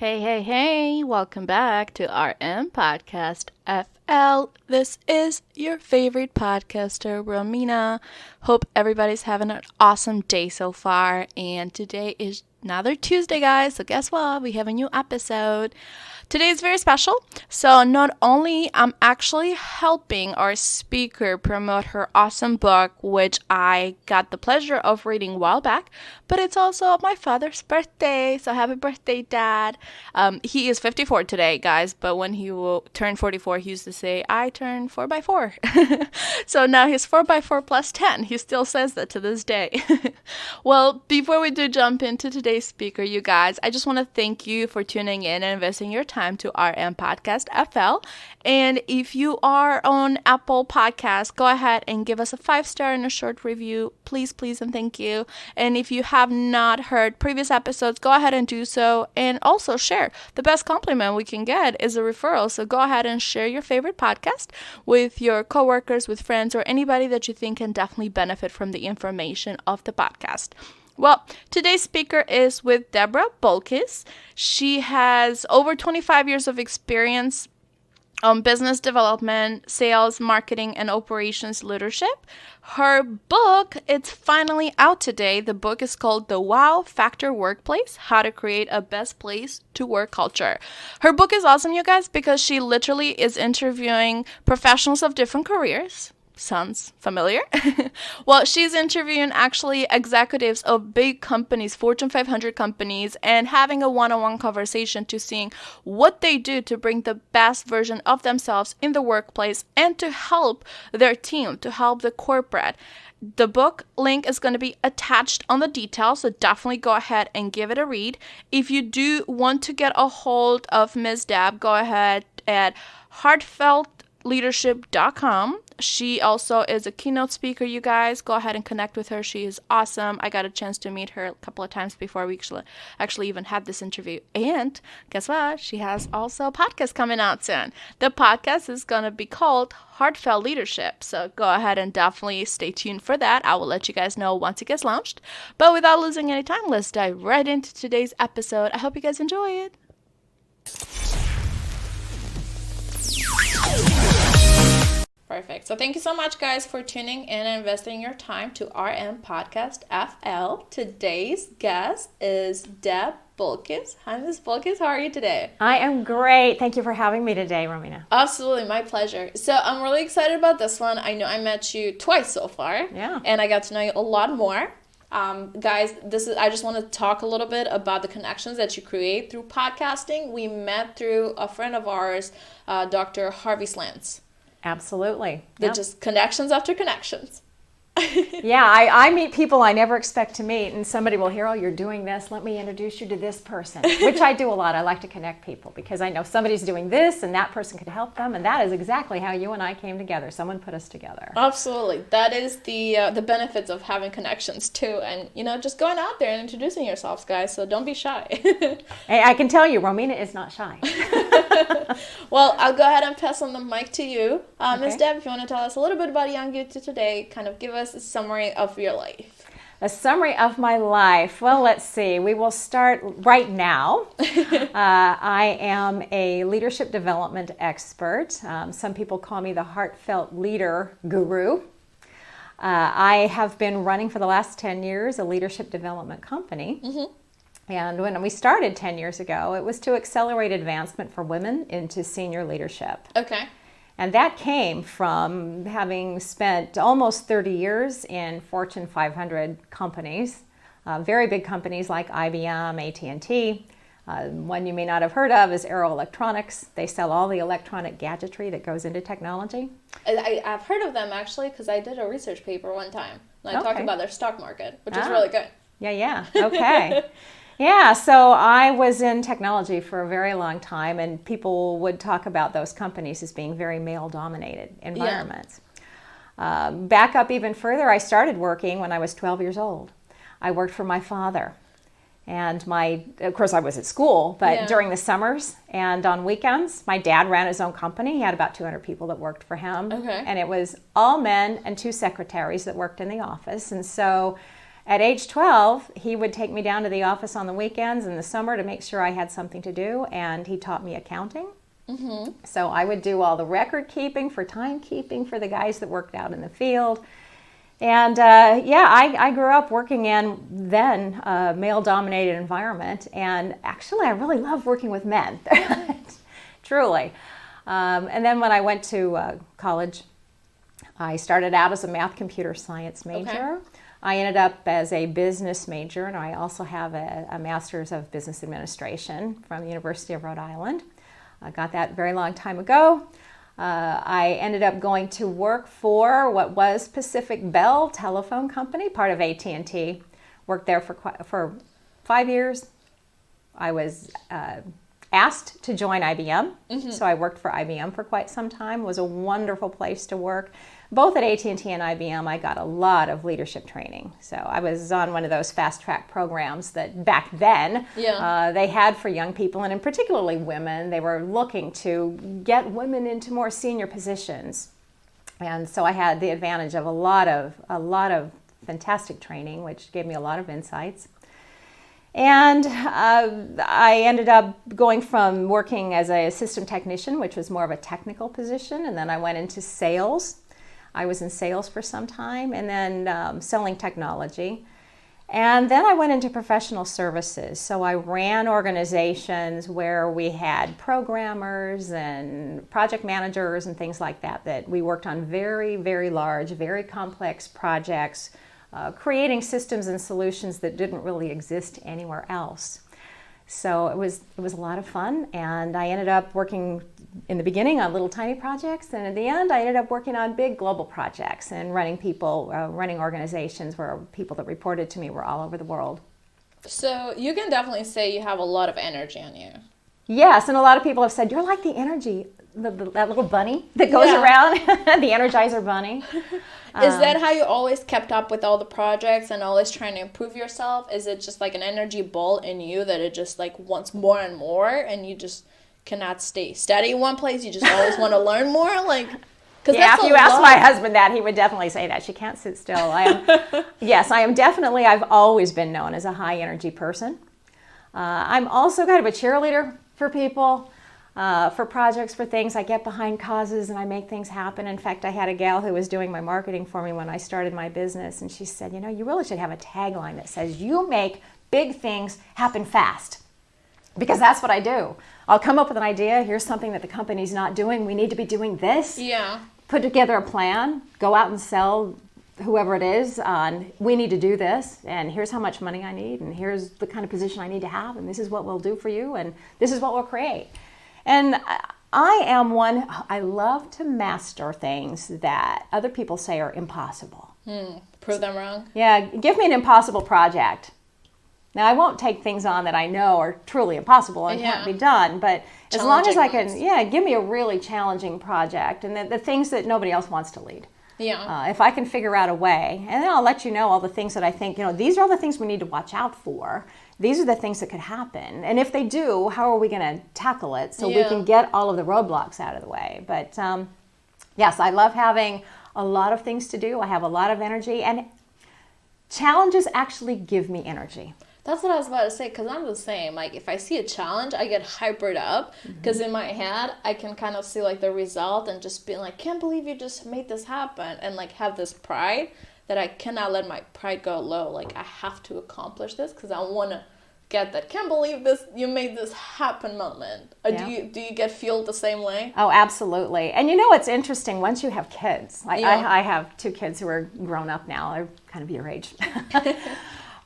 Hey, hey, hey, welcome back to RM Podcast FL. This is your favorite podcaster, Romina. Hope everybody's having an awesome day so far. And today is another Tuesday, guys. So guess what? We have a new episode. Today is very special. So not only I'm actually helping our speaker promote her awesome book, which I got the pleasure of reading a while back, but it's also my father's birthday. So happy birthday, Dad. He is 54 today, guys, but when he will turn 44, he used to say, I turn 4x4. So now he's 4x4 plus 10. He still says that to this day. Well, before we do jump into today's speaker, you guys, I just want to thank you for tuning in and investing your time to RM Podcast FL. And if you are on Apple Podcasts, go ahead and give us a 5-star and a short review. Please, please, and thank you. And if you have not heard previous episodes, go ahead and do so. And also share. The best compliment we can get is a referral. So go ahead and share your favorite podcast with your coworkers, with friends, or anybody that you think can definitely benefit from the information of the podcast. Well, today's speaker is with Deb Boelkes. She has over 25 years of experience on business development, sales, marketing, and operations leadership. Her book, it's finally out today. The book is called The Wow Factor Workplace, How to Create a Best Place to Work Culture. Her book is awesome, you guys, because she literally is interviewing professionals of different careers. Sounds familiar? Well, she's interviewing actually executives of big companies, Fortune 500 companies, and having a one-on-one conversation to seeing what they do to bring the best version of themselves in the workplace and to help their team, to help the corporate. The book link is going to be attached on the details, so definitely go ahead and give it a read. If you do want to get a hold of Ms. Deb, go ahead at heartfeltleadership.com. She also is a keynote speaker, you guys. Go ahead and connect with her. She is awesome. I got a chance to meet her a couple of times before we actually even had this interview. And guess what? She has also a podcast coming out soon. The podcast is going to be called Heartfelt Leadership. So go ahead and definitely stay tuned for that. I will let you guys know once it gets launched. But without losing any time, let's dive right into today's episode. I hope you guys enjoy it. Perfect. So thank you so much, guys, for tuning in and investing your time to RM Podcast FL. Today's guest is Deb Boelkes. Hi, Ms. Boelkes. How are you today? I am great. Thank you for having me today, Romina. Absolutely. My pleasure. So I'm really excited about this one. I know I met you twice so far. Yeah. And I got to know you a lot more. Guys, I just want to talk a little bit about the connections that you create through podcasting. We met through a friend of ours, Dr. Harvey Slants. Absolutely. They're just connections after connections. Yeah, I meet people I never expect to meet, and somebody will hear, oh, you're doing this, let me introduce you to this person, which I do a lot. I like to connect people because I know somebody's doing this and that person could help them, and that is exactly how you and I came together. Someone put us together. Absolutely. That is the benefits of having connections too, and just going out there and introducing yourselves, guys, so don't be shy. Hey, I can tell you, Romina is not shy. Well, I'll go ahead and pass on the mic to you. Okay. Ms. Deb, if you want to tell us a little bit about Young You today, kind of give us a summary of your life. A summary of my life. Well, let's see. We will start right now. I am a leadership development expert. Some people call me the Heartfelt Leader Guru. I have been running for the last 10 years a leadership development company. Mm-hmm. And when we started 10 years ago, it was to accelerate advancement for women into senior leadership. Okay. And that came from having spent almost 30 years in Fortune 500 companies, very big companies like IBM, AT&T. One you may not have heard of is Arrow Electronics. They sell all the electronic gadgetry that goes into technology. I've heard of them, actually, because I did a research paper one time. And I talked about their stock market, which is really good. Yeah. Okay. Yeah, so I was in technology for a very long time, and people would talk about those companies as being very male-dominated environments. Yeah. Back up even further, I started working when I was 12 years old. I worked for my father, and of course I was at school, but during the summers and on weekends, my dad ran his own company. He had about 200 people that worked for him, and it was all men and 2 secretaries that worked in the office, and so At age 12, he would take me down to the office on the weekends in the summer to make sure I had something to do, and he taught me accounting. Mm-hmm. So I would do all the record keeping for timekeeping for the guys that worked out in the field. And I grew up working in then a male-dominated environment, and actually I really loved working with men, truly. And then when I went to college, I started out as a math computer science major. Okay. I ended up as a business major, and I also have a master's of business administration from the University of Rhode Island. I got that a very long time ago. I ended up going to work for what was Pacific Bell Telephone Company, part of AT&T. Worked there for 5 years. I was asked to join IBM, so I worked for IBM for quite some time. It was a wonderful place to work. Both at AT&T and IBM, I got a lot of leadership training. So I was on one of those fast-track programs that back then they had for young people, and in particularly women. They were looking to get women into more senior positions. And so I had the advantage of a lot of fantastic training, which gave me a lot of insights. And I ended up going from working as a system technician, which was more of a technical position, and then I went into sales. I was in sales for some time, and then selling technology. And then I went into professional services. So I ran organizations where we had programmers and project managers and things like that we worked on very, very large, very complex projects, creating systems and solutions that didn't really exist anywhere else. So it was a lot of fun, and I ended up working in the beginning on little tiny projects, and at the end I ended up working on big global projects and running organizations where people that reported to me were all over the world. So you can definitely say you have a lot of energy on you. Yes, and a lot of people have said, you're like the energy, that little bunny that goes around, the Energizer bunny. Is that how you always kept up with all the projects and always trying to improve yourself? Is it just like an energy ball in you that it just like wants more and more, and you just cannot stay steady in one place? You just always want to learn more? Like, if you ask my husband that, he would definitely say that. She can't sit still. I've always been known as a high energy person. I'm also kind of a cheerleader for people. For projects, for things. I get behind causes and I make things happen. In fact, I had a gal who was doing my marketing for me when I started my business, and she said, you really should have a tagline that says, you make big things happen fast. Because that's what I do. I'll come up with an idea. Here's something that the company's not doing. We need to be doing this. Yeah. Put together a plan. Go out and sell whoever it is on, we need to do this, and here's how much money I need, and here's the kind of position I need to have, and this is what we'll do for you, and this is what we'll create. And I am one, I love to master things that other people say are impossible. Prove them wrong? Yeah, give me an impossible project. Now, I won't take things on that I know are truly impossible and can't be done, but as long as I can, give me a really challenging project, and the things that nobody else wants to lead. Yeah. If I can figure out a way, and then I'll let you know all the things that I think, these are all the things we need to watch out for. These are the things that could happen. And if they do, how are we going to tackle it so we can get all of the roadblocks out of the way? But yes, I love having a lot of things to do. I have a lot of energy, and challenges actually give me energy. That's what I was about to say, because I'm the same. Like, if I see a challenge, I get hypered up, because in my head, I can kind of see, like, the result and just be like, can't believe you just made this happen, and, like, have this pride that I cannot let my pride go low. Like, I have to accomplish this, because I want to get that, can't believe this, you made this happen moment. Do you feel the same way? Oh, absolutely. And what's interesting, once you have kids, I have 2 kids who are grown up now, they're kind of your age.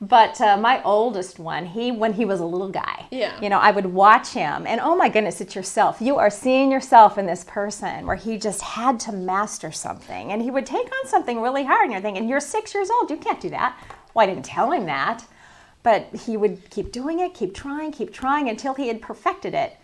But my oldest one, when he was a little guy, I would watch him, and oh my goodness, it's yourself. You are seeing yourself in this person where he just had to master something, and he would take on something really hard, and you're thinking, you're 6 years old, you can't do that. Well, I didn't tell him that, but he would keep doing it, keep trying until he had perfected it.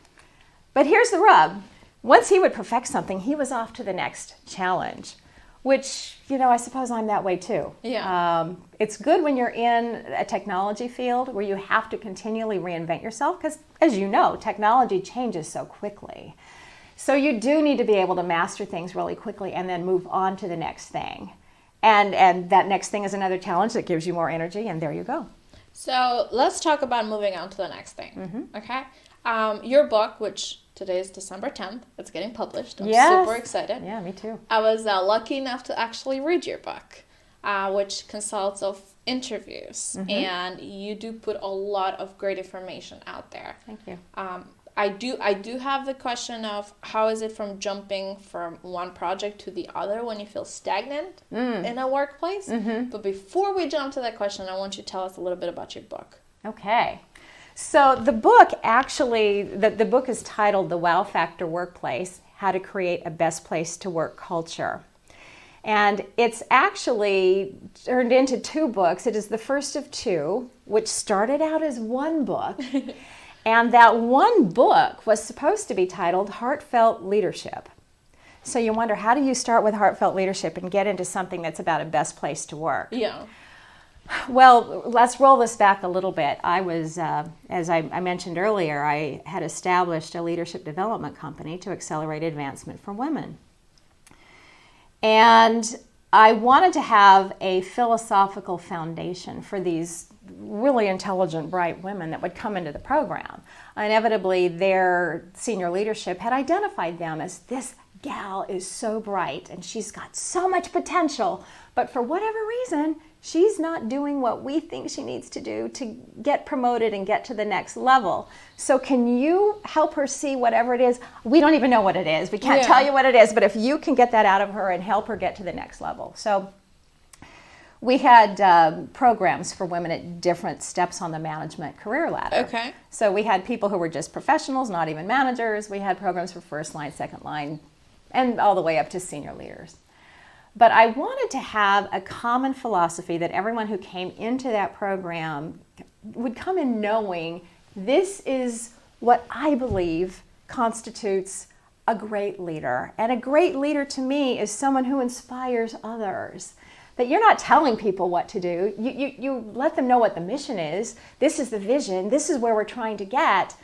But here's the rub. Once he would perfect something, he was off to the next challenge. Which, I suppose I'm that way too. Yeah. It's good when you're in a technology field where you have to continually reinvent yourself because, as you know, technology changes so quickly. So you do need to be able to master things really quickly and then move on to the next thing. And that next thing is another challenge that gives you more energy, and there you go. So let's talk about moving on to the next thing. Okay. Your book, which today is December 10th, it's getting published. I'm super excited. Yeah, me too. I was lucky enough to actually read your book, which consists of interviews, and you do put a lot of great information out there. Thank you. I do have the question of how is it from jumping from one project to the other when you feel stagnant in a workplace? But before we jump to that question, I want you to tell us a little bit about your book. Okay. So the book actually, the book is titled The Wow Factor Workplace, How to Create a Best Place to Work Culture. And it's actually turned into 2 books. It is the first of 2, which started out as one book. And that one book was supposed to be titled Heartfelt Leadership. So you wonder, how do you start with heartfelt leadership and get into something that's about a best place to work? Yeah. Well, let's roll this back a little bit. I was, as I mentioned earlier, I had established a leadership development company to accelerate advancement for women. And I wanted to have a philosophical foundation for these really intelligent, bright women that would come into the program. Inevitably, their senior leadership had identified them as, this gal is so bright and she's got so much potential, but for whatever reason, she's not doing what we think she needs to do to get promoted and get to the next level. So can you help her see whatever it is? We don't even know what it is. We can't tell you what it is, but if you can get that out of her and help her get to the next level. So we had programs for women at different steps on the management career ladder. Okay. So we had people who were just professionals, not even managers. We had programs for first line, second line, and all the way up to senior leaders. But I wanted to have a common philosophy that everyone who came into that program would come in knowing this is what I believe constitutes a great leader. And a great leader to me is someone who inspires others. That you're not telling people what to do. You let them know what the mission is. This is the vision. This is where we're trying to get.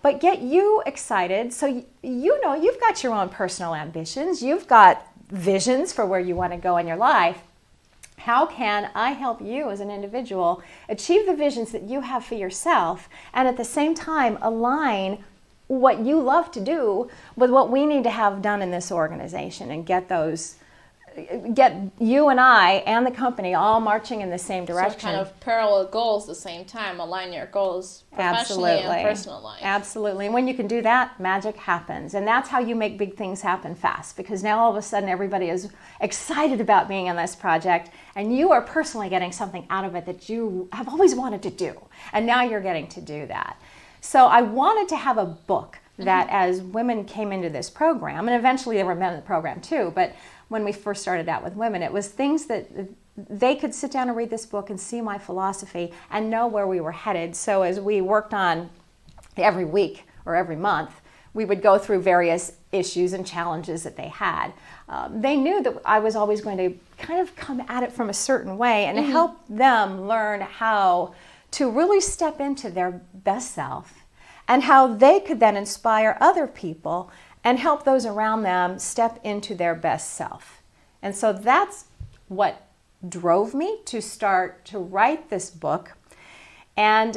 But get you excited so you know you've got your own personal ambitions. You've got visions for where you want to go in your life. How can I help you as an individual achieve the visions that you have for yourself and at the same time align what you love to do with what we need to have done in this organization and get you and I and the company all marching in the same direction. So kind of parallel goals at the same time, align your goals professionally and personal life. Absolutely. And when you can do that, magic happens. And that's how you make big things happen fast, because now all of a sudden everybody is excited about being in this project and you are personally getting something out of it that you have always wanted to do. And now you're getting to do that. So I wanted to have a book that as women came into this program, and eventually there were men in the program too, but when we first started out with women, it was things that they could sit down and read this book and see my philosophy and know where we were headed. So as we worked on every week or every month, we would go through various issues and challenges that they had. They knew that I was always going to kind of come at it from a certain way and help them learn how to really step into their best self and how they could then inspire other people and help those around them step into their best self. And so that's what drove me to start to write this book. And,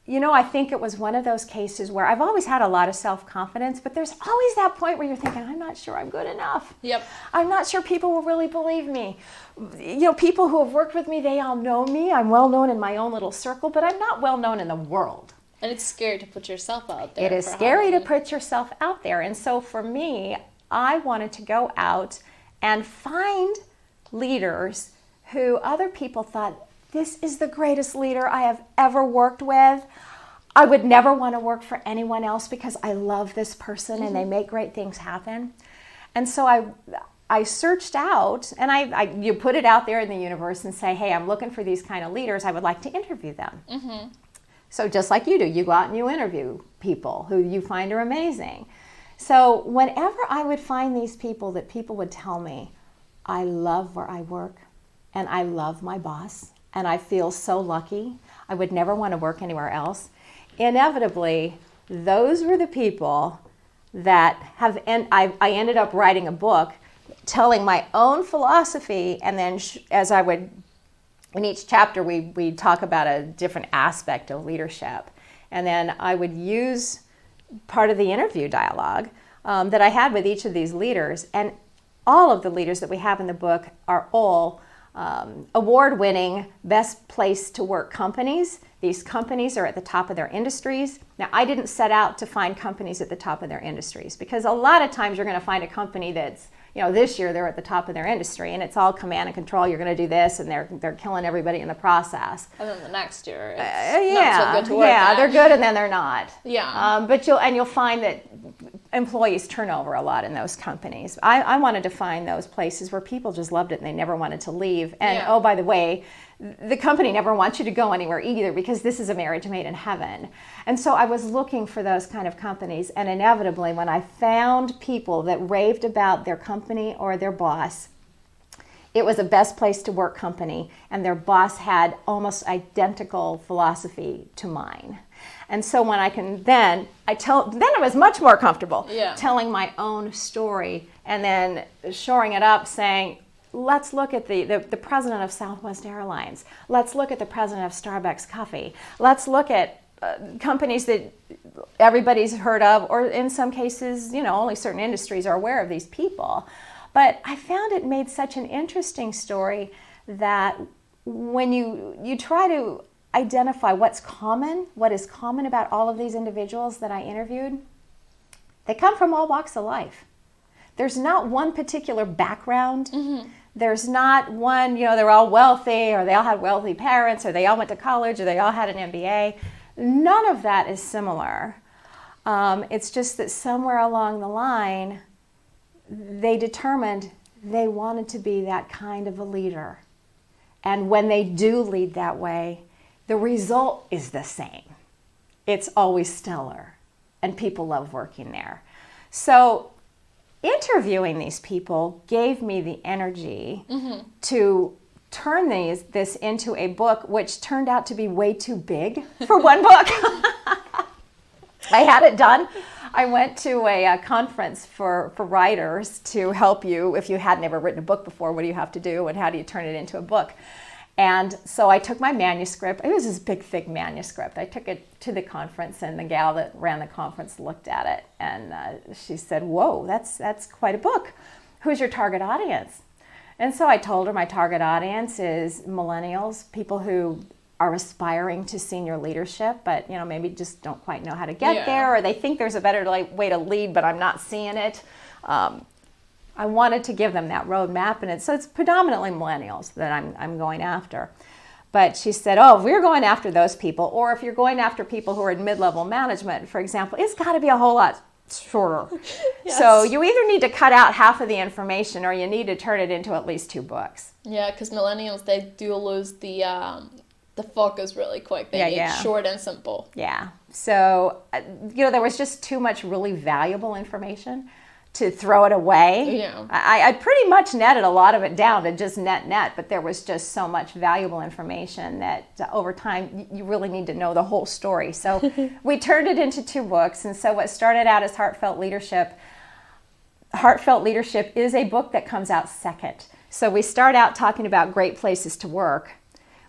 you know, I think it was one of those cases where I've always had a lot of self-confidence, but there's always that point where you're thinking, I'm not sure I'm good enough. Yep. I'm not sure people will really believe me. You know, people who have worked with me, they all know me. I'm well known in my own little circle, but I'm not well known in the world. And it's scary to put yourself out there. It is scary to put yourself out there. And so for me, I wanted to go out and find leaders who other people thought, this is the greatest leader I have ever worked with. I would never want to work for anyone else because I love this person and they make great things happen. And so I searched out, and you put it out there in the universe and say, hey, I'm looking for these kind of leaders. I would like to interview them. So just like you do, you go out and you interview people who you find are amazing. So whenever I would find these people that people would tell me, I love where I work and I love my boss and I feel so lucky, I would never want to work anywhere else. Inevitably, those were the people that I ended up writing a book telling my own philosophy, and then as I would, in each chapter, we talk about a different aspect of leadership. And then I would use part of the interview dialogue that I had with each of these leaders. And all of the leaders that we have in the book are all award-winning, best place to work companies. These companies are at the top of their industries. Now, I didn't set out to find companies at the top of their industries, because a lot of times you're going to find a company that's, this year they're at the top of their industry and it's all command and control. You're going to do this, and they're killing everybody in the process. And then the next year, it's not so good to work at. They're good and then they're not. Yeah. But you'll find that employees turn over a lot in those companies. I wanted to find those places where people just loved it and they never wanted to leave. And oh, by the way, the company never wants you to go anywhere either, because this is a marriage made in heaven. And so I was looking for those kind of companies, and inevitably when I found people that raved about their company or their boss, it was a best place to work company, and their boss had almost identical philosophy to mine. And so when then I was much more comfortable telling my own story, and then shoring it up, saying, let's look at the president of Southwest Airlines. Let's look at the president of Starbucks Coffee. Let's look at companies that everybody's heard of, or in some cases, only certain industries are aware of these people. But I found it made such an interesting story that when you try to identify what is common about all of these individuals that I interviewed, they come from all walks of life. There's not one particular background. Mm-hmm. There's not one, they're all wealthy, or they all had wealthy parents, or they all went to college, or they all had an MBA. None of that is similar. It's just that somewhere along the line, they determined they wanted to be that kind of a leader. And when they do lead that way, the result is the same. It's always stellar, and people love working there. So interviewing these people gave me the energy to turn this into a book, which turned out to be way too big for one book. I had it done. I went to a conference for writers to help you. If you had never written a book before, what do you have to do, and how do you turn it into a book? And so I took my manuscript. It was this big, thick manuscript. I took it to the conference, and the gal that ran the conference looked at it, and she said, "Whoa, that's quite a book. Who's your target audience?" And so I told her my target audience is millennials, people who are aspiring to senior leadership, but maybe just don't quite know how to get there, or they think there's a better way to lead, but I'm not seeing it. I wanted to give them that roadmap, and it's predominantly millennials that I'm going after. But she said, "Oh, if we're going after those people, or if you're going after people who are in mid-level management, for example, it's got to be a whole lot shorter." Yes. So you either need to cut out half of the information, or you need to turn it into at least 2 books. Yeah, because millennials, they do lose the focus really quick. They need short and simple. Yeah. So there was just too much really valuable information to throw it away. Yeah. I pretty much netted a lot of it down to just net, but there was just so much valuable information that over time you really need to know the whole story. So we turned it into 2 books, and so what started out as Heartfelt Leadership is a book that comes out second. So we start out talking about great places to work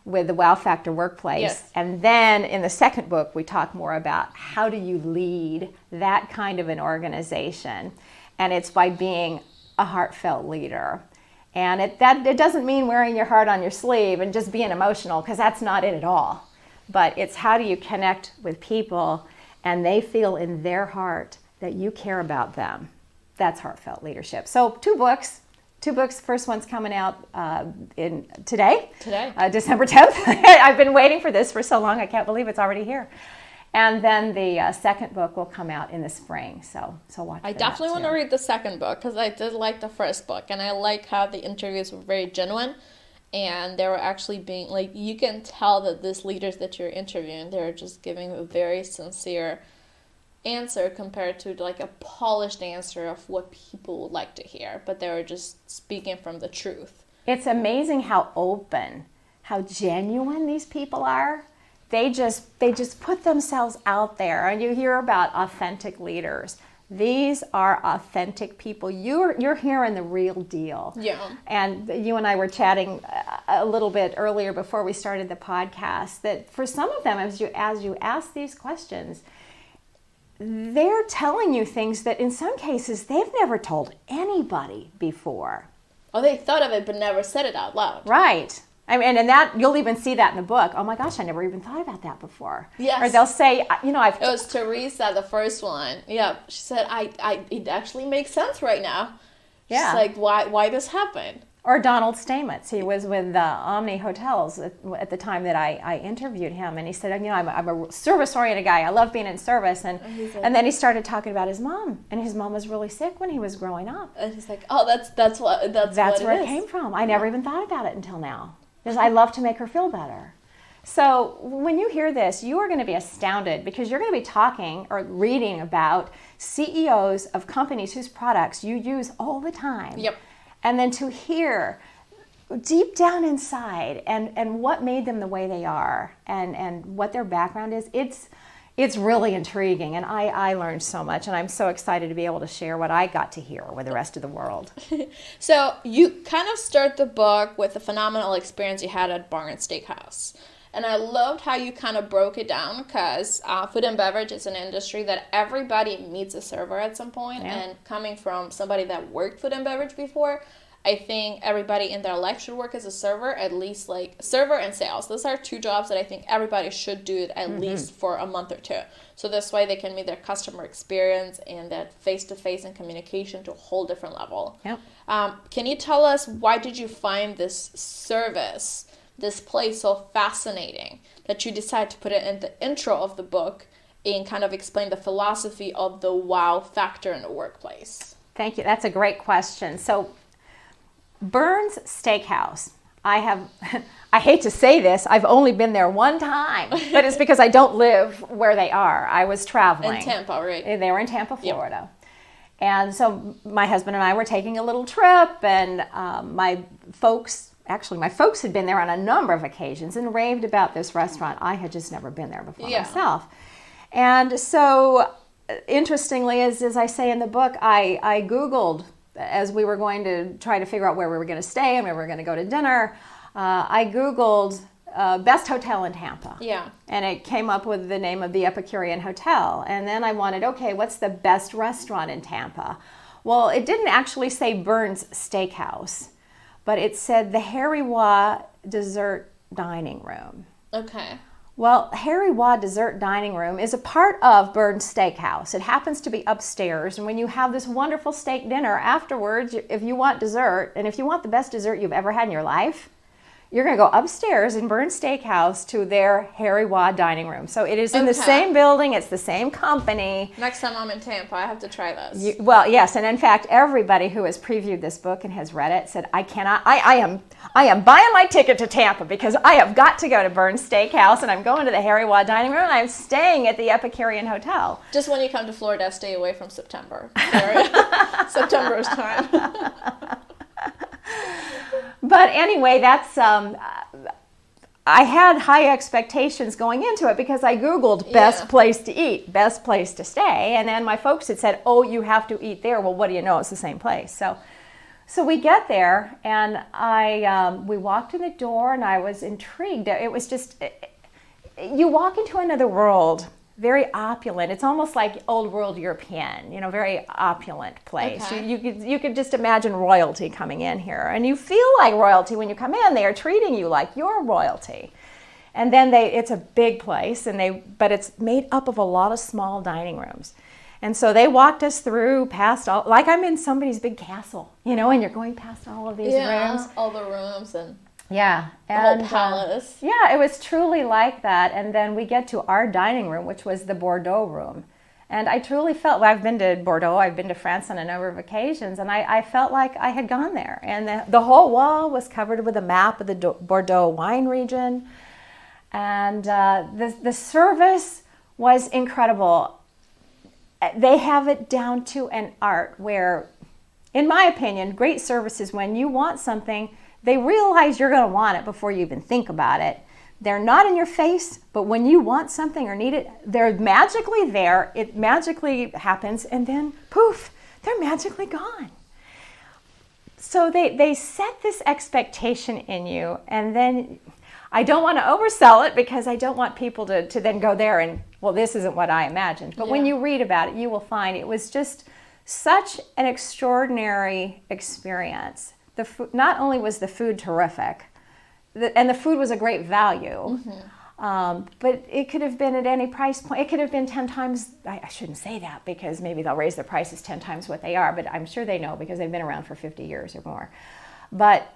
with the Wow Factor Workplace. Yes. And then in the second book, we talk more about how do you lead that kind of an organization. And it's by being a heartfelt leader. And it doesn't mean wearing your heart on your sleeve and just being emotional, because that's not it at all. But it's how do you connect with people and they feel in their heart that you care about them. That's heartfelt leadership. So 2 books. 2 books. First one's coming out today, December 10th. I've been waiting for this for so long, I can't believe it's already here. And then the second book will come out in the spring. So watch. I definitely want to read the second book, because I did like the first book, and I like how the interviews were very genuine, and they were actually being you can tell that these leaders that you're interviewing, they're just giving a very sincere answer compared to a polished answer of what people would like to hear, but they were just speaking from the truth. It's amazing how open, how genuine these people are. They just put themselves out there, and you hear about authentic leaders. These are authentic people. You're hearing the real deal. Yeah. And you and I were chatting a little bit earlier before we started the podcast that for some of them, as you ask these questions, they're telling you things that in some cases they've never told anybody before. Oh, they thought of it but never said it out loud. Right. I mean, and that you'll even see that in the book. Oh my gosh, I never even thought about that before. Yes. Or they'll say, It was Teresa, the first one. Yeah, she said, it actually makes sense right now. Yeah. She's like, why this happened? Or Donald Stamets. He was with Omni Hotels at the time that I interviewed him, and he said, I'm a service-oriented guy. I love being in service, and then he started talking about his mom, and his mom was really sick when he was growing up. And he's like, oh, that's where it came from. I never even thought about it until now, because I love to make her feel better. So when you hear this, you are going to be astounded, because you're going to be talking or reading about CEOs of companies whose products you use all the time. Yep. And then to hear deep down inside and what made them the way they are and what their background is, it's really intriguing. And I learned so much, and I'm so excited to be able to share what I got to hear with the rest of the world. So you kind of start the book with a phenomenal experience you had at Barnes Steakhouse. And I loved how you kind of broke it down, because food and beverage is an industry that everybody meets a server at some point. Yeah. And coming from somebody that worked food and beverage before, I think everybody in their life should work as a server, at least like server and sales. Those are two jobs that I think everybody should do at least for a month or two. So this way they can meet their customer experience and that face-to-face and communication to a whole different level. Yep. Can you tell us, why did you find this service, this place, so fascinating that you decided to put it in the intro of the book and kind of explain the philosophy of the wow factor in the workplace? Thank you. That's a great question. So Burns Steakhouse, I hate to say this, I've only been there one time, but it's because I don't live where they are. I was traveling. In Tampa, right? They were in Tampa, Florida. Yep. And so my husband and I were taking a little trip, and my folks had been there on a number of occasions and raved about this restaurant. I had just never been there before myself. And so, interestingly, as I say in the book, I Googled, as we were going to try to figure out where we were going to stay and where we were going to go to dinner, I Googled best hotel in Tampa. Yeah. And it came up with the name of the Epicurean Hotel. And then I wanted, okay, what's the best restaurant in Tampa? Well, it didn't actually say Burns Steakhouse, but it said the Harry Waugh Dessert Dining Room. Okay. Well, Harry Waugh Dessert Dining Room is a part of Burns Steakhouse. It happens to be upstairs, and when you have this wonderful steak dinner afterwards, if you want dessert, and if you want the best dessert you've ever had in your life, you're going to go upstairs in Burns Steakhouse to their Harry Waugh Dining Room. So it is in the same building, it's the same company. Next time I'm in Tampa, I have to try this. Well, yes, and in fact, everybody who has previewed this book and has read it said, I am buying my ticket to Tampa, because I have got to go to Burns Steakhouse, and I'm going to the Harry Waugh Dining Room, and I'm staying at the Epicurean Hotel. Just when you come to Florida, stay away from September. September is time. But anyway, that's I had high expectations going into it, because I Googled best place to eat, best place to stay, and then my folks had said, oh, you have to eat there. Well, what do you know? It's the same place. So we get there, and we walked in the door, and I was intrigued. It was just, you walk into another world, very opulent. It's almost like old world European, very opulent place. Okay. You could just imagine royalty coming in here, and you feel like royalty when you come in. They are treating you like you're royalty. And then it's a big place, but it's made up of a lot of small dining rooms. And so they walked us through past all, like I'm in somebody's big castle, and you're going past all of these rooms. All the rooms and the whole palace. It was truly like that. And then we get to our dining room, which was the Bordeaux room. And I truly felt, I've been to Bordeaux, I've been to France on a number of occasions, and I felt like I had gone there. And the whole wall was covered with a map of the Bordeaux wine region. And the service was incredible. They have it down to an art where, in my opinion, great service is when you want something, they realize you're going to want it before you even think about it. They're not in your face, but when you want something or need it, they're magically there. It magically happens, and then poof, they're magically gone. So they set this expectation in you, and then I don't want to oversell it because I don't want people to then go there and, well, this isn't what I imagined. But when you read about it, you will find it was just such an extraordinary experience. Not only was the food terrific, and the food was a great value, but it could have been at any price point. It could have been 10 times, I shouldn't say that because maybe they'll raise their prices 10 times what they are, but I'm sure they know because they've been around for 50 years or more. But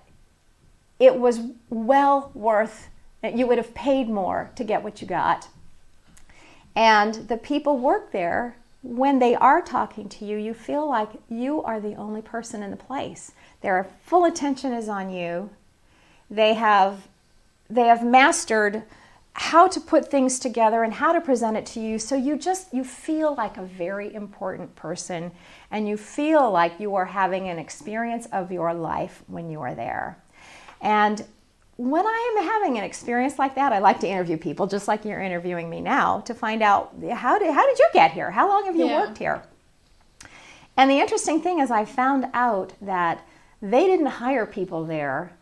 it was well worth, you would have paid more to get what you got. And the people work there, when they are talking to you, you feel like you are the only person in the place. Their full attention is on you. They have mastered how to put things together and how to present it to you. So you feel like a very important person, and you feel like you are having an experience of your life when you are there. And when I am having an experience like that, I like to interview people, just like you're interviewing me now, to find out how did you get here? How long have you worked here? And the interesting thing is I found out that they didn't hire people there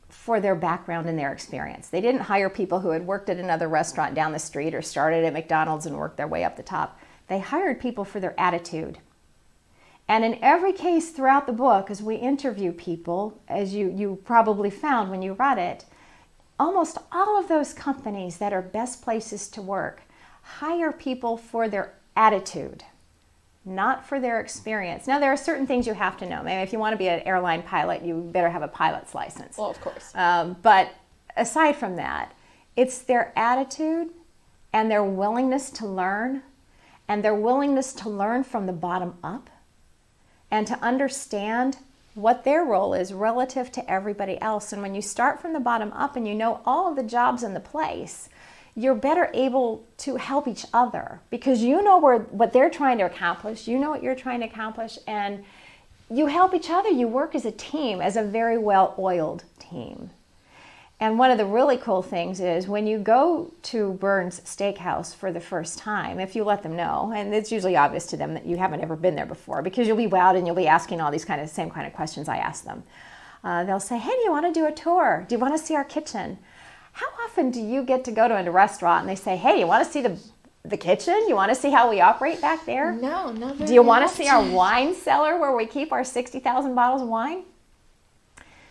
for their background and their experience. They didn't hire people who had worked at another restaurant down the street or started at McDonald's and worked their way up the top. They hired people for their attitude. And in every case throughout the book, as we interview people, as you probably found when you read it, almost all of those companies that are best places to work hire people for their attitude, not for their experience. Now, there are certain things you have to know. Maybe if you want to be an airline pilot, you better have a pilot's license. Well, of course. But aside from that, it's their attitude and their willingness to learn, and their willingness to learn from the bottom up and to understand what their role is relative to everybody else. And when you start from the bottom up and you know all of the jobs in the place, you're better able to help each other because you know what they're trying to accomplish, you know what you're trying to accomplish, and you help each other. You work as a team, as a very well-oiled team. And one of the really cool things is when you go to Burns Steakhouse for the first time, if you let them know, and it's usually obvious to them that you haven't ever been there before because you'll be wowed and you'll be asking all these same kind of questions I ask them. They'll say, hey, do you want to do a tour? Do you want to see our kitchen? How often do you get to go to a restaurant and they say, hey, you want to see the kitchen? You want to see how we operate back there? No, not very Do you want to often. see our wine cellar where we keep our 60,000 bottles of wine?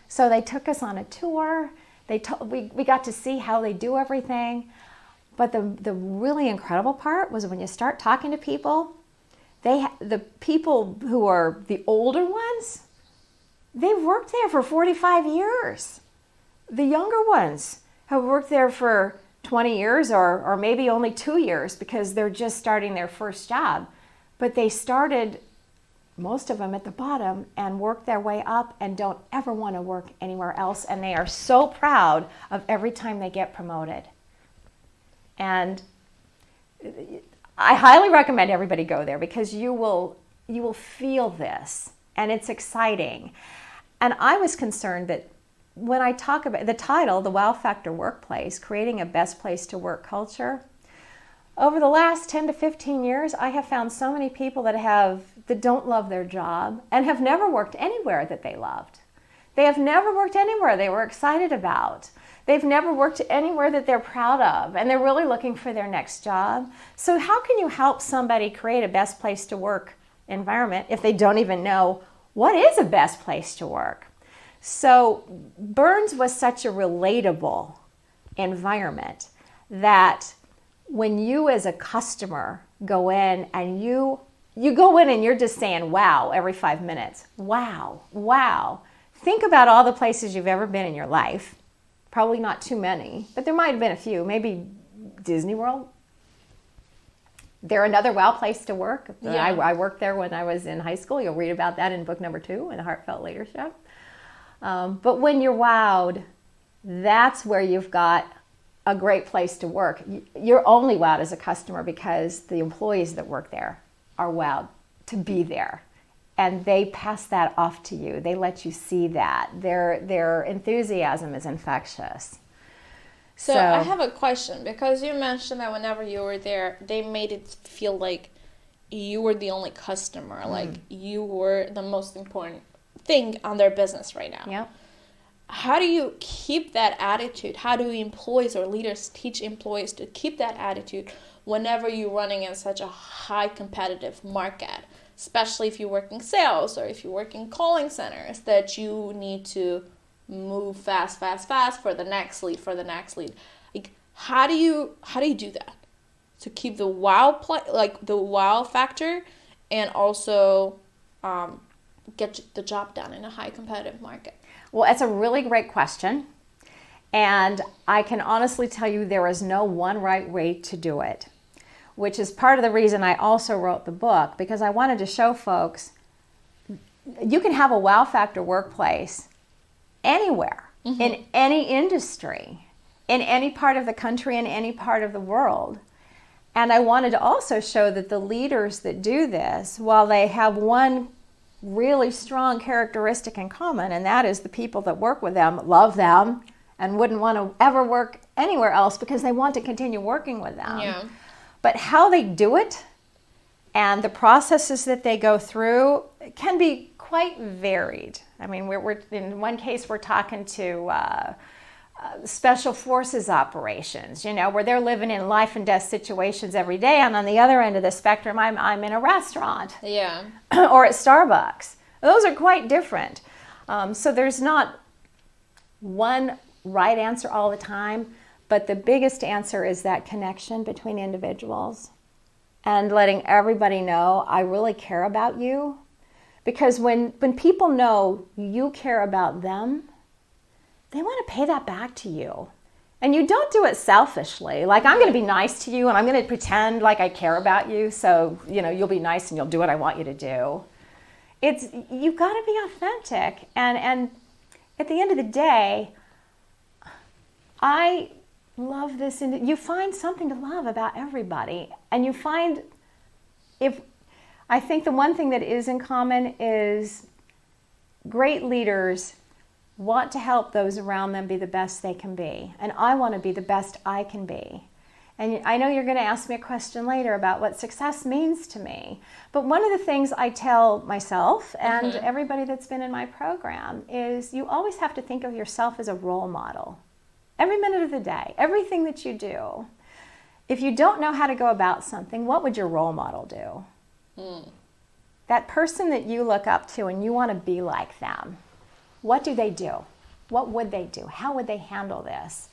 So they took us on a tour. We got to see how they do everything. But the really incredible part was when you start talking to people, the people who are the older ones, they've worked there for 45 years. The younger ones have worked there for 20 years or maybe only 2 years because they're just starting their first job. But they started, most of them, at the bottom and worked their way up and don't ever want to work anywhere else. And they are so proud of every time they get promoted. And I highly recommend everybody go there because you will feel this, and it's exciting. And I was concerned that when I talk about the title, The Wow Factor Workplace, Creating a Best Place to Work Culture, over the last 10 to 15 years, I have found so many people that don't love their job and have never worked anywhere that they loved. They have never worked anywhere they were excited about. They've never worked anywhere that they're proud of, and they're really looking for their next job. So how can you help somebody create a best place to work environment if they don't even know what is a best place to work? So Burns was such a relatable environment that when you as a customer go in and you go in and you're just saying, wow, every 5 minutes. Wow, wow. Think about all the places you've ever been in your life. Probably not too many, but there might have been a few. Maybe Disney World. They're another wow place to work. Yeah. I worked there when I was in high school. You'll read about that in book number 2 in Heartfelt Leadership. But when you're wowed, that's where you've got a great place to work. You're only wowed as a customer because the employees that work there are wowed to be there. And they pass that off to you. They let you see that. Their enthusiasm is infectious. So I have a question, because you mentioned that whenever you were there, they made it feel like you were the only customer, like you were the most important thing on their business right now. Yeah. How do you keep that attitude? How do employees or leaders teach employees to keep that attitude whenever you're running in such a high competitive market, especially if you're working sales or if you're working calling centers, that you need to move fast for the next lead, Like, how do you do that to keep the wow factor, and also get the job done in a high competitive market? Well, it's a really great question. And I can honestly tell you there is no one right way to do it, which is part of the reason I also wrote the book, because I wanted to show folks you can have a wow factor workplace anywhere, in any industry, in any part of the country, in any part of the world. And I wanted to also show that the leaders that do this, while they have one really strong characteristic in common, and that is the people that work with them love them and wouldn't want to ever work anywhere else because they want to continue working with them. Yeah. But how they do it and the processes that they go through can be quite varied. I mean, we're in one case we're talking to special forces operations, where they're living in life and death situations every day, and on the other end of the spectrum, I'm in a restaurant, or at Starbucks. Those are quite different. So there's not one right answer all the time, but the biggest answer is that connection between individuals and letting everybody know, I really care about you. Because when people know you care about them, they want to pay that back to you. And you don't do it selfishly. Like, I'm going to be nice to you and I'm going to pretend like I care about you, so, you'll be nice and you'll do what I want you to do. You've got to be authentic. And at the end of the day, I love this. You find something to love about everybody. And you find, I think the one thing that is in common is great leaders want to help those around them be the best they can be. And I want to be the best I can be. And I know you're going to ask me a question later about what success means to me. But one of the things I tell myself and everybody that's been in my program is you always have to think of yourself as a role model. Every minute of the day, everything that you do. If you don't know how to go about something, what would your role model do? That person that you look up to and you want to be like them. What do they do? What would they do? How would they handle this?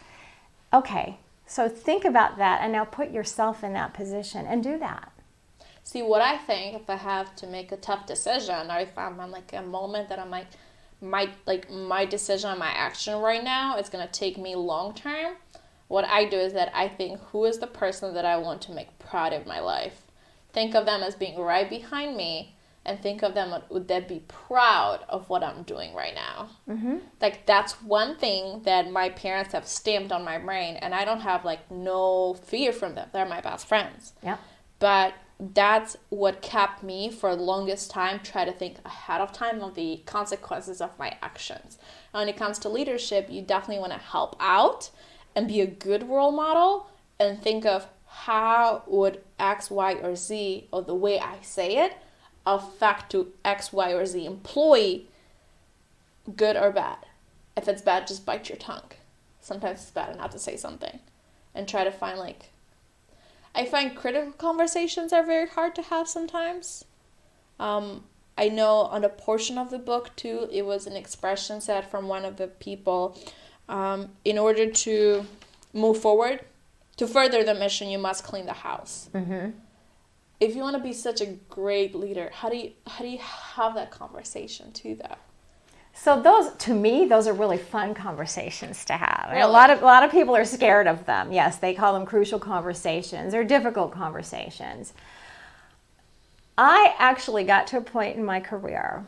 Okay, so think about that and now put yourself in that position and do that. See, what I think, if I have to make a tough decision, or if I'm on like a moment that I my decision, my action right now, it's going to take me long term, what I do is that I think, who is the person that I want to make proud of my life? Think of them as being right behind me, and think of them, would they be proud of what I'm doing right now? Like, that's one thing that my parents have stamped on my brain, and I don't have no fear from them. They're my best friends. Yeah. But that's what kept me for the longest time, try to think ahead of time of the consequences of my actions. And when it comes to leadership, you definitely want to help out and be a good role model, and think of how would X, Y, or Z, or the way I say it, affect to X, Y, or Z employee, good or bad. If it's bad, just bite your tongue. Sometimes it's better not to say something. And try to find I find critical conversations are very hard to have sometimes. I know on a portion of the book too, it was an expression said from one of the people, in order to move forward, to further the mission, you must clean the house. If you want to be such a great leader, how do you have that conversation too, though? So those are really fun conversations to have. Really? A lot of people are scared of them. Yes, they call them crucial conversations or difficult conversations. I actually got to a point in my career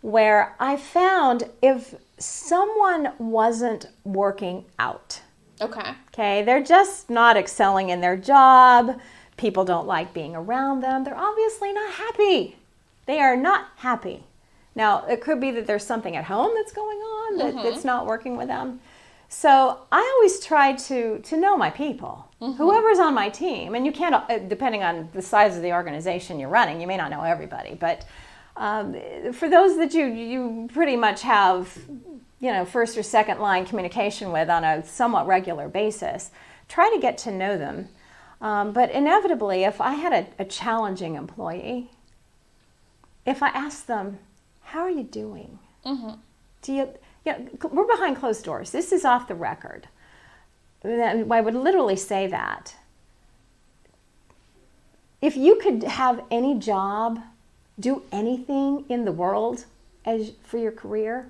where I found if someone wasn't working out, okay, they're just not excelling in their job, people don't like being around them, they're obviously not happy. They are not happy. Now, it could be that there's something at home that's going on that's not working with them. So I always try to know my people, whoever's on my team. And you can't, depending on the size of the organization you're running, you may not know everybody. But for those that you pretty much have, first or second line communication with on a somewhat regular basis, try to get to know them. But inevitably, if I had a challenging employee, if I asked them, how are you doing? We're behind closed doors. This is off the record. I would literally say that. If you could have any job, do anything in the world for your career,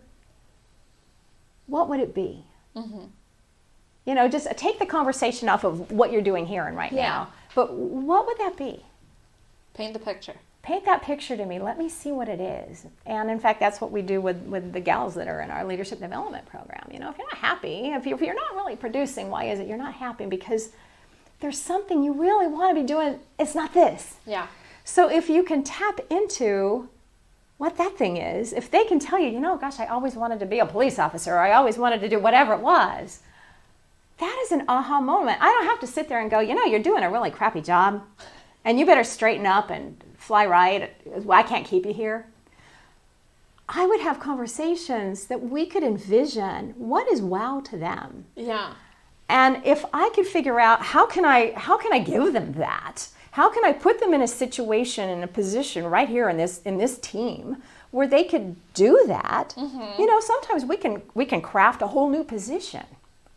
what would it be? Just take the conversation off of what you're doing here and right now. But what would that be? Paint the picture. Paint that picture to me. Let me see what it is. And in fact, that's what we do with the gals that are in our leadership development program. If you're not happy, if you're not really producing, why is it you're not happy? Because there's something you really want to be doing. It's not this. Yeah. So if you can tap into what that thing is, if they can tell you, gosh, I always wanted to be a police officer, or I always wanted to do whatever it was, that is an aha moment. I don't have to sit there and go, you're doing a really crappy job, and you better straighten up and fly right. I can't keep you here. I would have conversations that we could envision what is wow to them. Yeah. And if I could figure out how can I give them that? How can I put them in a situation, in a position right here in this team where they could do that? Sometimes we can craft a whole new position.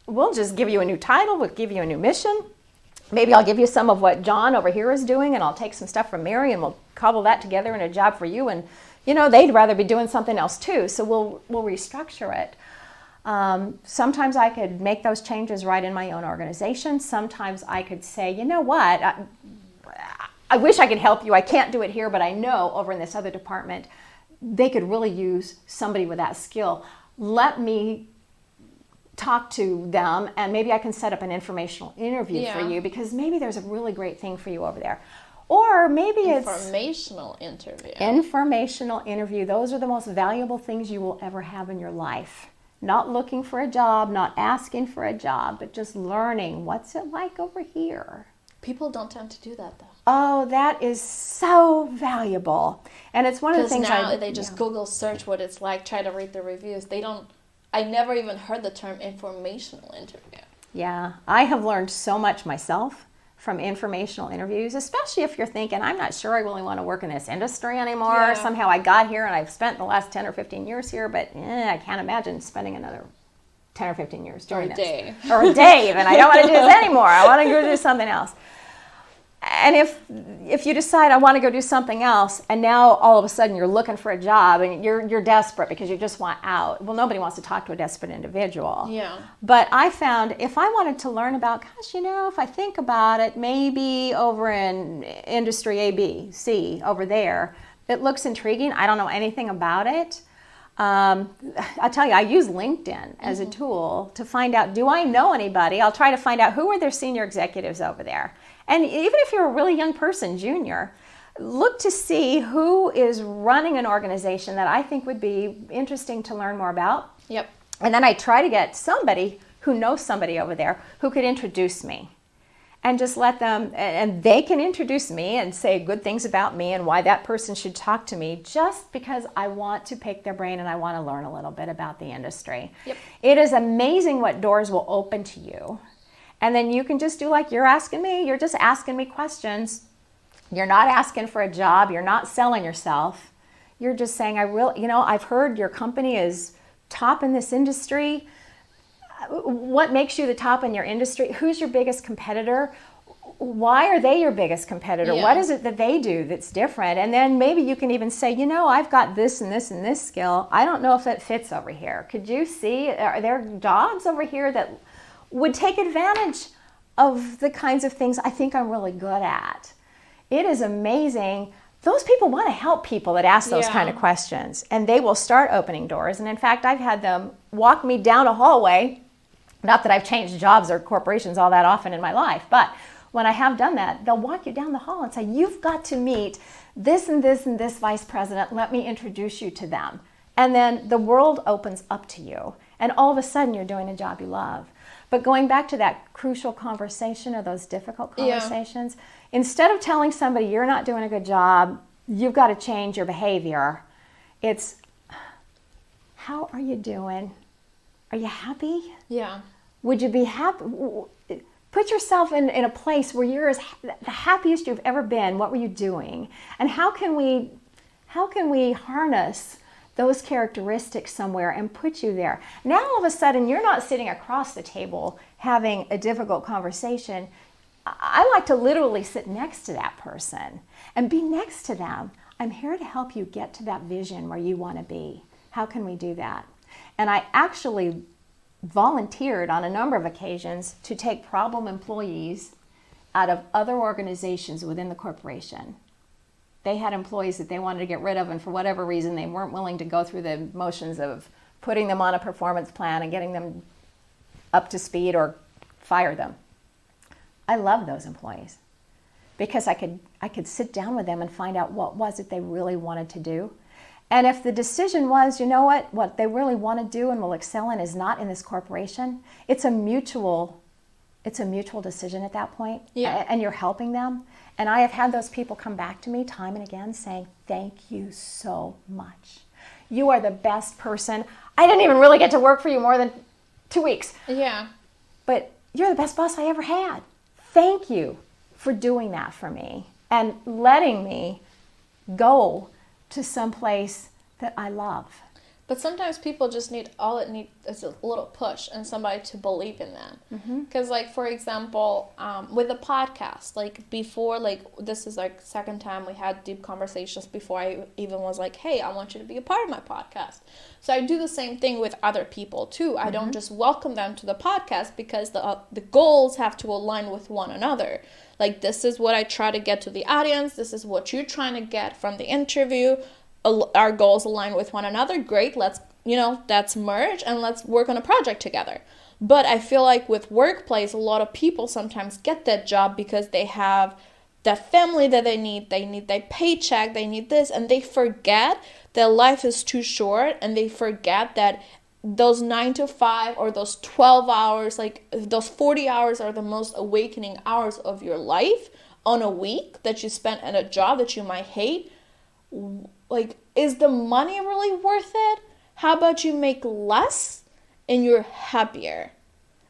We'll just give you a new title, we'll give you a new mission. Maybe I'll give you some of what John over here is doing, and I'll take some stuff from Mary, and we'll cobble that together in a job for you. And, they'd rather be doing something else too, so we'll restructure it. Sometimes I could make those changes right in my own organization. Sometimes I could say, what, I wish I could help you. I can't do it here, but I know over in this other department, they could really use somebody with that skill. Let me talk to them, and maybe I can set up an informational interview for you, because maybe there's a really great thing for you over there. Or maybe Informational interview. Informational interview. Those are the most valuable things you will ever have in your life. Not looking for a job, not asking for a job, but just learning what's it like over here. People don't tend to do that, though. Oh, that is so valuable. And it's one of the things now they just Google search what it's like, try to read the reviews. I never even heard the term informational interview. Yeah, I have learned so much myself from informational interviews, especially if you're thinking, I'm not sure I really want to work in this industry anymore. Yeah. Somehow I got here and I've spent the last 10 or 15 years here, but I can't imagine spending another 10 or 15 years doing this. Or a day even. I don't want to do this anymore. I want to go do something else. And if you decide I want to go do something else, and now all of a sudden you're looking for a job and you're desperate because you just want out. Well, nobody wants to talk to a desperate individual. Yeah. But I found if I wanted to learn about, if I think about it, maybe over in industry A, B, C, over there, it looks intriguing. I don't know anything about it. I'll tell you, I use LinkedIn as a tool to find out, do I know anybody? I'll try to find out who are their senior executives over there. And even if you're a really young person, junior, look to see who is running an organization that I think would be interesting to learn more about. Yep. And then I try to get somebody who knows somebody over there who could introduce me. And just let them, and they can introduce me and say good things about me and why that person should talk to me, just because I want to pick their brain and I want to learn a little bit about the industry. Yep. It is amazing what doors will open to you. And then you can just do like you're asking me. You're just asking me questions. You're not asking for a job. You're not selling yourself. You're just saying, I've heard your company is top in this industry. What makes you the top in your industry? Who's your biggest competitor? Why are they your biggest competitor? Yeah. What is it that they do that's different? And then maybe you can even say, I've got this and this and this skill. I don't know if it fits over here. Could you see, are there jobs over here that would take advantage of the kinds of things I think I'm really good at? It is amazing. Those people want to help people that ask those kind of questions, and they will start opening doors. And in fact, I've had them walk me down a hallway. Not that I've changed jobs or corporations all that often in my life, but when I have done that, they'll walk you down the hall and say, you've got to meet this and this and this vice president. Let me introduce you to them. And then the world opens up to you. And all of a sudden you're doing a job you love. But going back to that crucial conversation or those difficult conversations, instead of telling somebody you're not doing a good job, you've got to change your behavior, it's, how are you doing? Are you happy? Yeah. Would you be happy? Put yourself in a place where you're the happiest you've ever been. What were you doing? And how can we harness those characteristics somewhere and put you there? Now all of a sudden you're not sitting across the table having a difficult conversation. I like to literally sit next to that person and be next to them. I'm here to help you get to that vision where you want to be. How can we do that? And I actually volunteered on a number of occasions to take problem employees out of other organizations within the corporation. They had employees that they wanted to get rid of, and for whatever reason they weren't willing to go through the motions of putting them on a performance plan and getting them up to speed or fire them. I love those employees because I could sit down with them and find out what was it they really wanted to do. And if the decision was, you know what they really want to do and will excel in is not in this corporation, it's a mutual decision at that point. Yeah. And you're helping them. And I have had those people come back to me time and again saying, thank you so much. You are the best person. I didn't even really get to work for you more than 2 weeks. Yeah. But you're the best boss I ever had. Thank you for doing that for me and letting me go to some place that I love. But sometimes people just need, all it needs is a little push and somebody to believe in them. Because like, for example, with the podcast, like before, like this is like second time we had deep conversations before I even was like, hey, I want you to be a part of my podcast. So I do the same thing with other people too. I don't just welcome them to the podcast because the goals have to align with one another. Like, this is what I try to get to the audience. This is what you're trying to get from the interview. Our goals align with one another. Great. Let's merge and let's work on a project together. But I feel like with workplace, a lot of people sometimes get that job because they have that family that they need their paycheck, they need this, and they forget that life is too short, and they forget that those 9 to 5 or those 12 hours, like those 40 hours are the most awakening hours of your life on a week that you spent at a job that you might hate. Like, is the money really worth it? How about you make less and you're happier?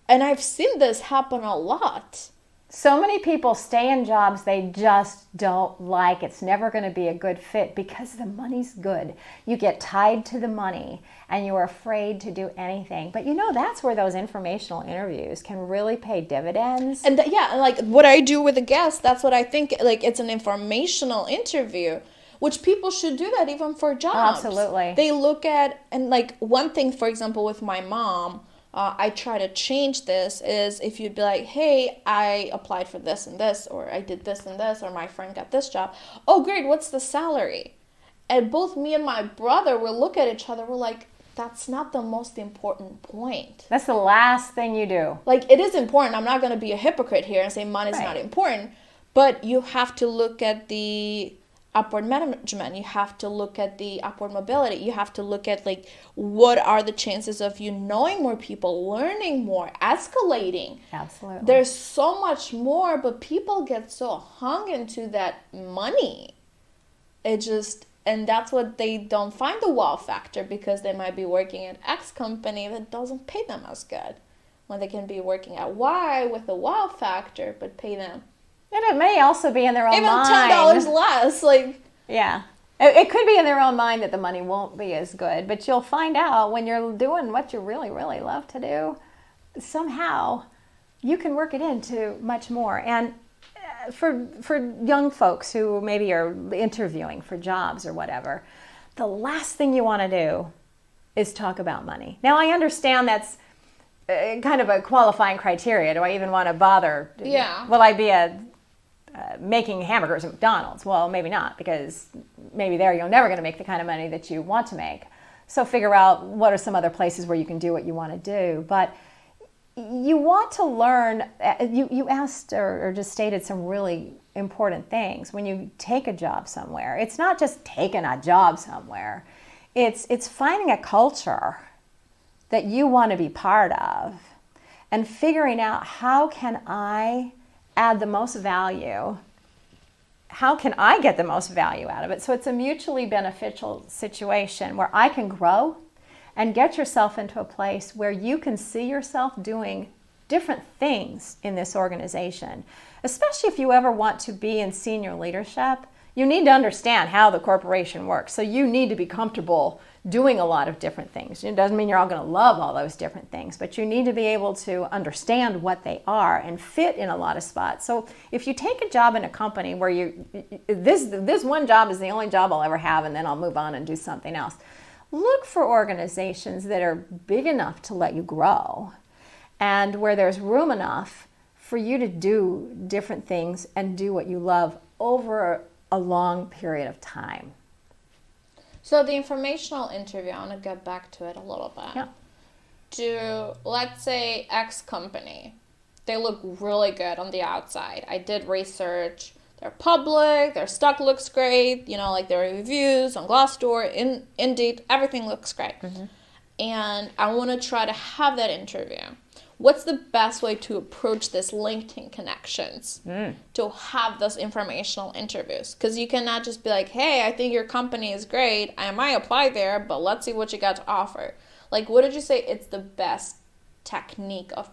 And I've seen this happen a lot. So many people stay in jobs they just don't like. It's never going to be a good fit because the money's good. You get tied to the money and you're afraid to do anything. But that's where those informational interviews can really pay dividends. And like what I do with a guest, that's what I think, like it's an informational interview, which people should do that even for jobs. Absolutely. They look at, and like one thing, for example, with my mom, I try to change this is if you'd be like, hey, I applied for this and this, or I did this and this, or my friend got this job. Oh, great. What's the salary? And both me and my brother will look at each other. We're like, that's not the most important point. That's the last thing you do. Like, it is important. I'm not going to be a hypocrite here and say money's not important. But you have to look at the upward management. You have to look at the upward mobility. You have to look at like what are the chances of you knowing more people, learning more, escalating. Absolutely. There's so much more, but people get so hung into that money. And that's what they don't find the wow factor, because they might be working at X company that doesn't pay them as good, when they can be working at Y with a wow factor but pay them and it may also be in their own even mind. $10 less. Like, yeah. It could be in their own mind that the money won't be as good, but you'll find out when you're doing what you really, really love to do, somehow you can work it into much more. And for young folks who maybe are interviewing for jobs or whatever, the last thing you want to do is talk about money. Now, I understand that's kind of a qualifying criteria. Do I even want to bother? Yeah. Will I be making hamburgers at McDonald's? Well, maybe not, because maybe there you're never going to make the kind of money that you want to make. So figure out what are some other places where you can do what you want to do. But you want to learn. You asked or just stated some really important things. When you take a job somewhere, it's not just taking a job somewhere. It's finding a culture that you want to be part of, and figuring out how can I add the most value. How can I get the most value out of it? So it's a mutually beneficial situation where I can grow and get yourself into a place where you can see yourself doing different things in this organization. Especially if you ever want to be in senior leadership, you need to understand how the corporation works. So you need to be comfortable doing a lot of different things. It doesn't mean you're all going to love all those different things, but you need to be able to understand what they are and fit in a lot of spots. So if you take a job in a company where this one job is the only job I'll ever have, and then I'll move on and do something else, look for organizations that are big enough to let you grow and where there's room enough for you to do different things and do what you love over a long period of time. So the informational interview, I want to get back to it a little bit. Yeah. Let's say X company, they look really good on the outside. I did research. They're public. Their stock looks great. Like their reviews on Glassdoor, Indeed, everything looks great. Mm-hmm. And I want to try to have that interview. What's the best way to approach this LinkedIn connections to have those informational interviews? Because you cannot just be like, hey, I think your company is great. I might apply there, but let's see what you got to offer. Like, what did you say? It's the best technique of,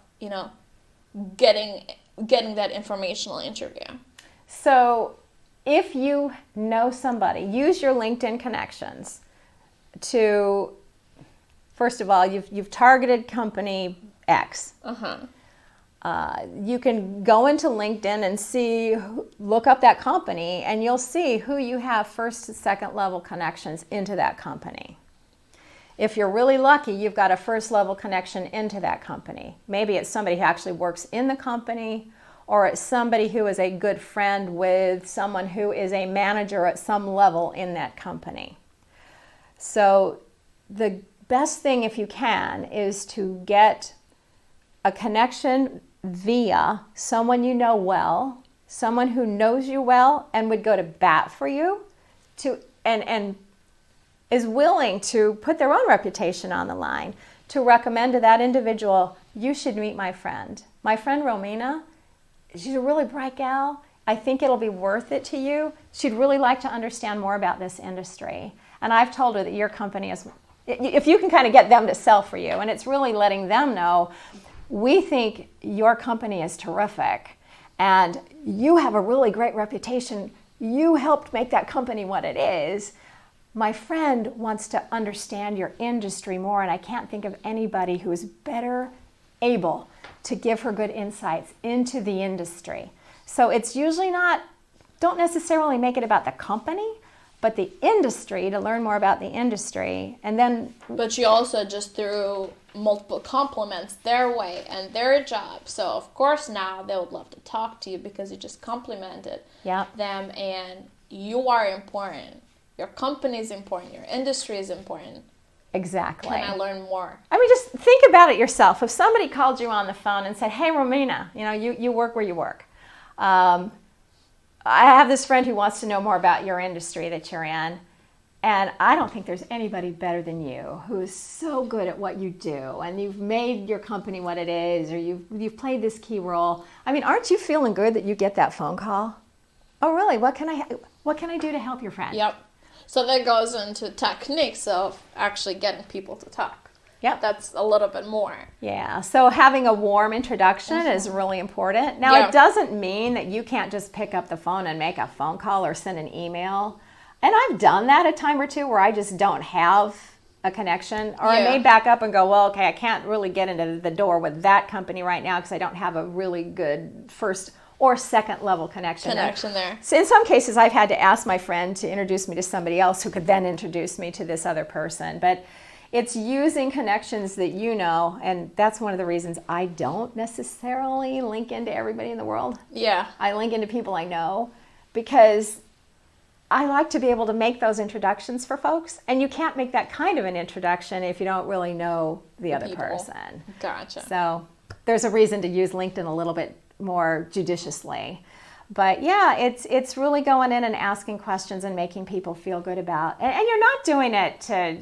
getting that informational interview. So if you know somebody, use your LinkedIn connections to, first of all, you've targeted company X. You can go into LinkedIn and look up that company, and you'll see who you have first and second level connections into that company. If you're really lucky, you've got a first level connection into that company. Maybe it's somebody who actually works in the company, or it's somebody who is a good friend with someone who is a manager at some level in that company. So the best thing, if you can, is to get a connection via someone you know well, someone who knows you well and would go to bat for you, and is willing to put their own reputation on the line to recommend to that individual, you should meet my friend. My friend Romina, she's a really bright gal. I think it'll be worth it to you. She'd really like to understand more about this industry. And I've told her that your company is, if you can kind of get them to sell for you, and it's really letting them know, we think your company is terrific and you have a really great reputation. You helped make that company what it is. My friend wants to understand your industry more, and I can't think of anybody who is better able to give her good insights into the industry. So it's usually don't necessarily make it about the company, but the industry, to learn more about the industry. And then, but you also just threw multiple compliments their way and their job. So of course now they would love to talk to you because you just complimented them, and you are important. Your company is important. Your industry is important. Exactly. Can I learn more? I mean, just think about it yourself. If somebody called you on the phone and said, hey, Romina, you work where you work. I have this friend who wants to know more about your industry that you're in. And I don't think there's anybody better than you who is so good at what you do. And you've made your company what it is, or you've played this key role. I mean, aren't you feeling good that you get that phone call? Oh, really? What can I do to help your friend? Yep. So that goes into techniques of actually getting people to talk. Yep. That's a little bit more. Yeah. So having a warm introduction is really important. Now, it doesn't mean that you can't just pick up the phone and make a phone call or send an email. And I've done that a time or two where I just don't have a connection. Or I may back up and go, well, okay, I can't really get into the door with that company right now because I don't have a really good first or second level connection there. So in some cases, I've had to ask my friend to introduce me to somebody else who could then introduce me to this other person. But it's using connections that you know, and that's one of the reasons I don't necessarily link into everybody in the world. Yeah. I link into people I know because I like to be able to make those introductions for folks, and you can't make that kind of an introduction if you don't really know the other person. Gotcha. So there's a reason to use LinkedIn a little bit more judiciously. But yeah, it's really going in and asking questions and making people feel good about, and you're not doing it to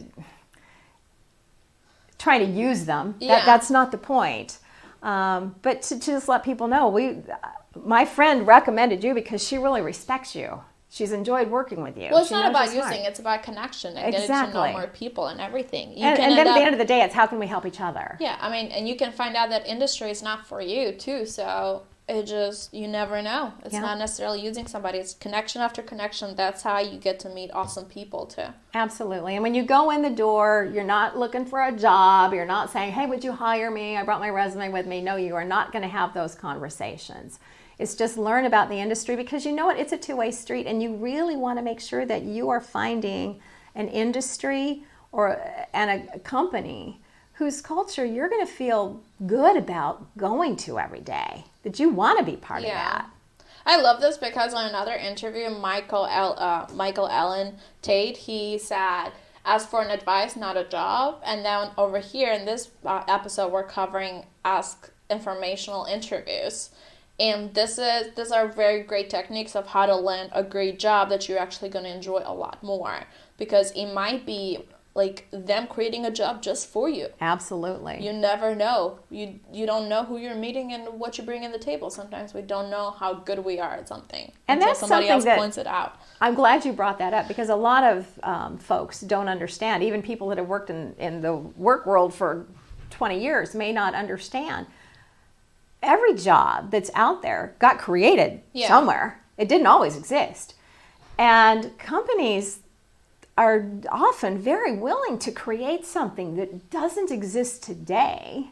trying to use them. Yeah. That's not the point. But to just let people know, my friend recommended you because she really respects you. She's enjoyed working with you. Well, it's not about using, it's about connection and getting to know more people and everything. And then at the end of the day, it's how can we help each other? Yeah, I mean, and you can find out that industry is not for you too, so you never know. It's not necessarily using somebody. It's connection after connection. That's how you get to meet awesome people too. Absolutely. And when you go in the door, you're not looking for a job. You're not saying, hey, would you hire me? I brought my resume with me. No, you are not going to have those conversations. It's just learn about the industry because you know what? It's a two-way street, and you really want to make sure that you are finding an industry and a company whose culture you're going to feel good about going to every day, that you want to be part of that. I love this because on another interview, Michael Allen Tate, he said, ask for an advice, not a job. And then over here in this episode, we're covering ask informational interviews. And these are very great techniques of how to land a great job that you're actually going to enjoy a lot more. Because it might be like them creating a job just for you. Absolutely. You never know. You don't know who you're meeting and what you bring in the table. Sometimes we don't know how good we are at something until somebody else points it out. I'm glad you brought that up because a lot of folks don't understand. Even people that have worked in the work world for 20 years may not understand. Every job that's out there got created somewhere. It didn't always exist. And companies are often very willing to create something that doesn't exist today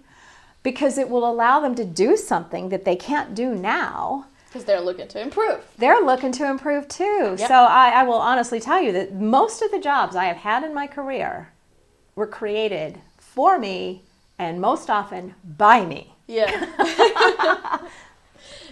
because it will allow them to do something that they can't do now. Because they're looking to improve. They're looking to improve too. Yep. So I will honestly tell you that most of the jobs I have had in my career were created for me and most often by me. Yeah.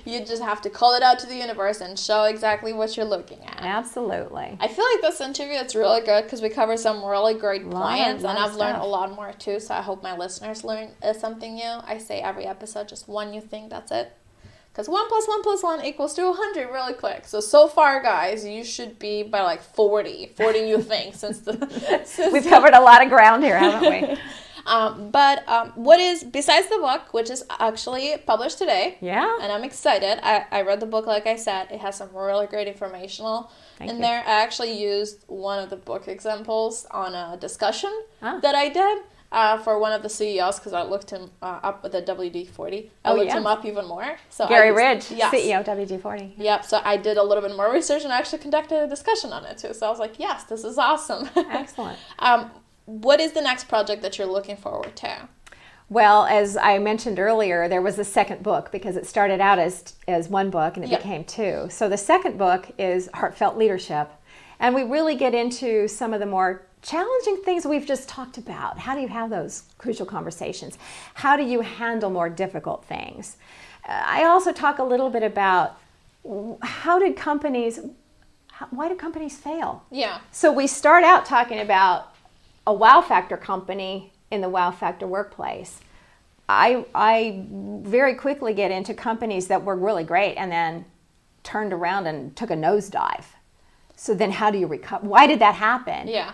You just have to call it out to the universe and show exactly what you're looking at. Absolutely. I feel like this interview is really good because we cover some really great points, and I've learned a lot more too, so I hope my listeners learn something new. I say every episode, just one new thing, that's it. Because 1 + 1 + 1 = 100 really quick. So far, guys, you should be by like 40 new things since We've covered a lot of ground here, haven't we? What is, besides the book, which is actually published today, and I'm excited. I read the book, like I said. It has some really great informational in there. I actually used one of the book examples on a discussion that I did for one of the CEOs because I looked him up with the WD-40. I looked him up even more. So Gary Ridge, CEO WD-40. Yep, so I did a little bit more research and actually conducted a discussion on it too. So I was like, yes, this is awesome. Excellent. What is the next project that you're looking forward to? Well, as I mentioned earlier, there was a second book because it started out as one book and it became two. So the second book is Heartfelt Leadership. And we really get into some of the more challenging things we've just talked about. How do you have those crucial conversations? How do you handle more difficult things? I also talk a little bit about why do companies fail? Yeah. So we start out talking about a wow factor company in the wow factor workplace. I very quickly get into companies that were really great and then turned around and took a nosedive. So then how do you recover? Why did that happen? Yeah.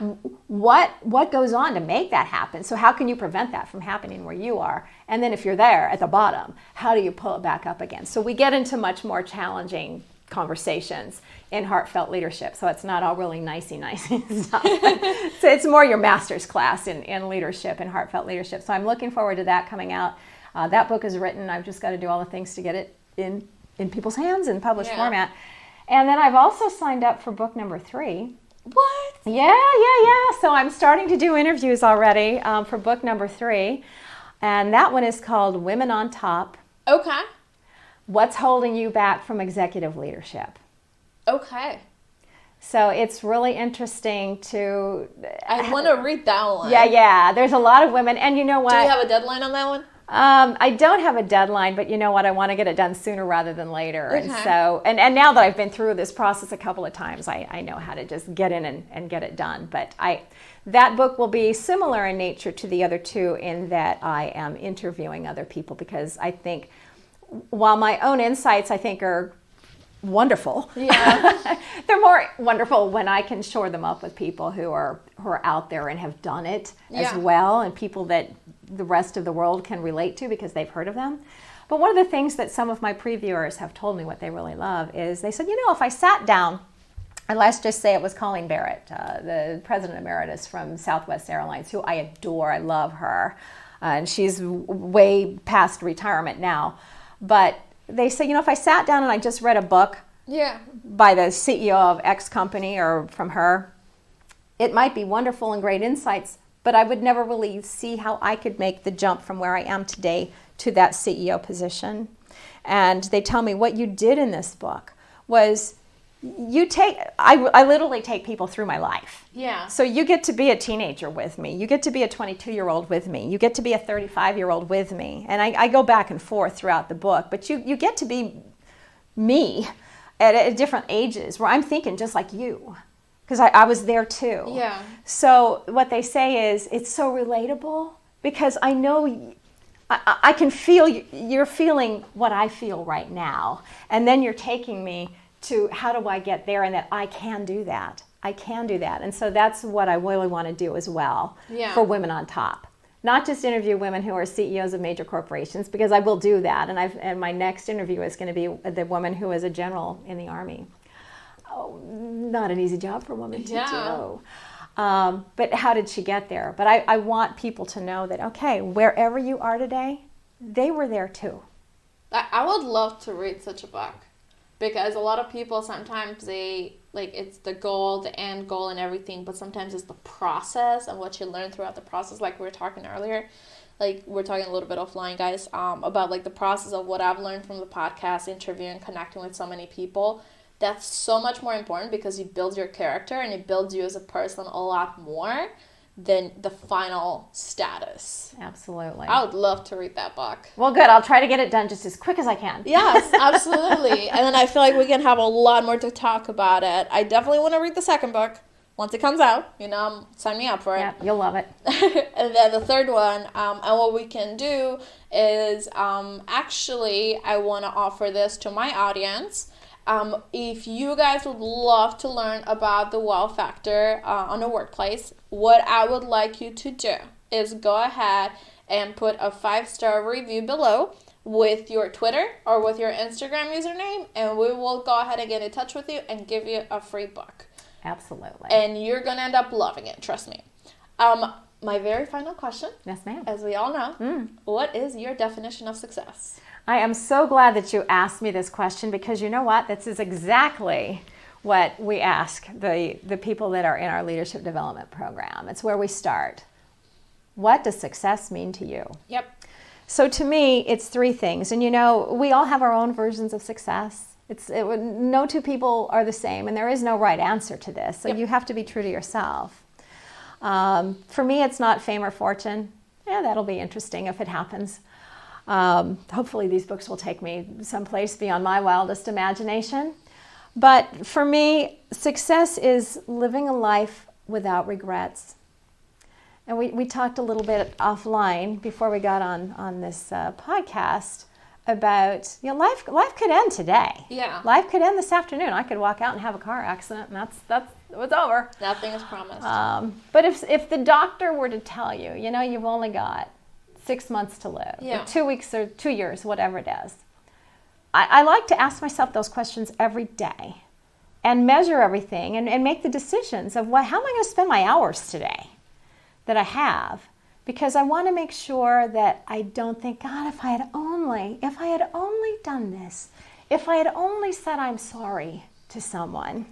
What goes on to make that happen? So how can you prevent that from happening where you are? And then if you're there at the bottom, how do you pull it back up again? So we get into much more challenging conversations in Heartfelt Leadership. So it's not all really nicey stuff. So it's more your master's class in leadership and Heartfelt Leadership. So I'm looking forward to that coming out. That book is written. I've just got to do all the things to get it in people's hands in published format. And then I've also signed up for book number 3. What? Yeah. So I'm starting to do interviews already for book number 3. And that one is called Women on Top. Okay. What's holding you back from executive leadership? Okay. So it's really interesting to... I want to read that one. Yeah. There's a lot of women. And you know what? Do you have a deadline on that one? I don't have a deadline, but you know what? I want to get it done sooner rather than later. Okay. And so, and now that I've been through this process a couple of times, I know how to just get in and get it done. But that book will be similar in nature to the other two in that I am interviewing other people because I think while my own insights I think are wonderful. Yeah. They're more wonderful when I can shore them up with people who are out there and have done it as well, and people that the rest of the world can relate to because they've heard of them. But one of the things that some of my previewers have told me what they really love is they said, if I sat down, and let's just say it was Colleen Barrett, the president emeritus from Southwest Airlines, who I adore, I love her, and she's way past retirement now. But they say, if I sat down and I just read a book by the CEO of X company or from her, it might be wonderful and great insights, but I would never really see how I could make the jump from where I am today to that CEO position. And they tell me what you did in this book was I literally take people through my life. Yeah. So you get to be a teenager with me. You get to be a 22-year-old with me. You get to be a 35-year-old with me. And I go back and forth throughout the book. But you get to be me at different ages where I'm thinking just like you. Because I was there too. Yeah. So what they say is it's so relatable because I know I can feel you're feeling what I feel right now. And then you're taking me to how do I get there, and that I can do that. I can do that. And so that's what I really want to do as well for Women on Top. Not just interview women who are CEOs of major corporations, because I will do that. And my next interview is going to be the woman who is a general in the Army. Oh, not an easy job for a woman to do. But how did she get there? But I want people to know that, okay, wherever you are today, they were there too. I would love to read such a book. Because a lot of people sometimes it's the goal, the end goal and everything, but sometimes it's the process and what you learn throughout the process, like we were talking earlier. Like we're talking a little bit offline, guys, about like the process of what I've learned from the podcast, interviewing, connecting with so many people. That's so much more important because it builds your character and it builds you as a person a lot more than the final status. Absolutely. I would love to read that book. Well, good. I'll try to get it done just as quick as I can. Yes, absolutely. And then I feel like we can have a lot more to talk about it. I definitely want to read the second book once it comes out. Sign me up for it. Yeah, you'll love it. And then the third one, and what we can do is actually I want to offer this to my audience. If you guys would love to learn about the wow factor on the workplace, what I would like you to do is go ahead and put a 5-star review below with your Twitter or with your Instagram username, and we will go ahead and get in touch with you and give you a free book. Absolutely. And you're going to end up loving it, trust me. My very final question. Yes, ma'am. As we all know, what is your definition of success? I am so glad that you asked me this question because you know what? This is exactly what we ask the people that are in our leadership development program. It's where we start. What does success mean to you? Yep. So to me, it's 3 things. And we all have our own versions of success. No two people are the same, and there is no right answer to this. So you have to be true to yourself. For me, it's not fame or fortune. Yeah, that'll be interesting if it happens. Hopefully these books will take me someplace beyond my wildest imagination. But for me, success is living a life without regrets. And we talked a little bit offline before we got on this podcast about life could end today. Yeah. Life could end this afternoon. I could walk out and have a car accident, and that's it's over. Nothing is promised. But if the doctor were to tell you, you've only got 6 months to live, or 2 weeks or 2 years, whatever it is. I like to ask myself those questions every day and measure everything and make the decisions of how am I going to spend my hours today that I have, because I want to make sure that I don't think, God, if I had only done this, if I had only said I'm sorry to someone,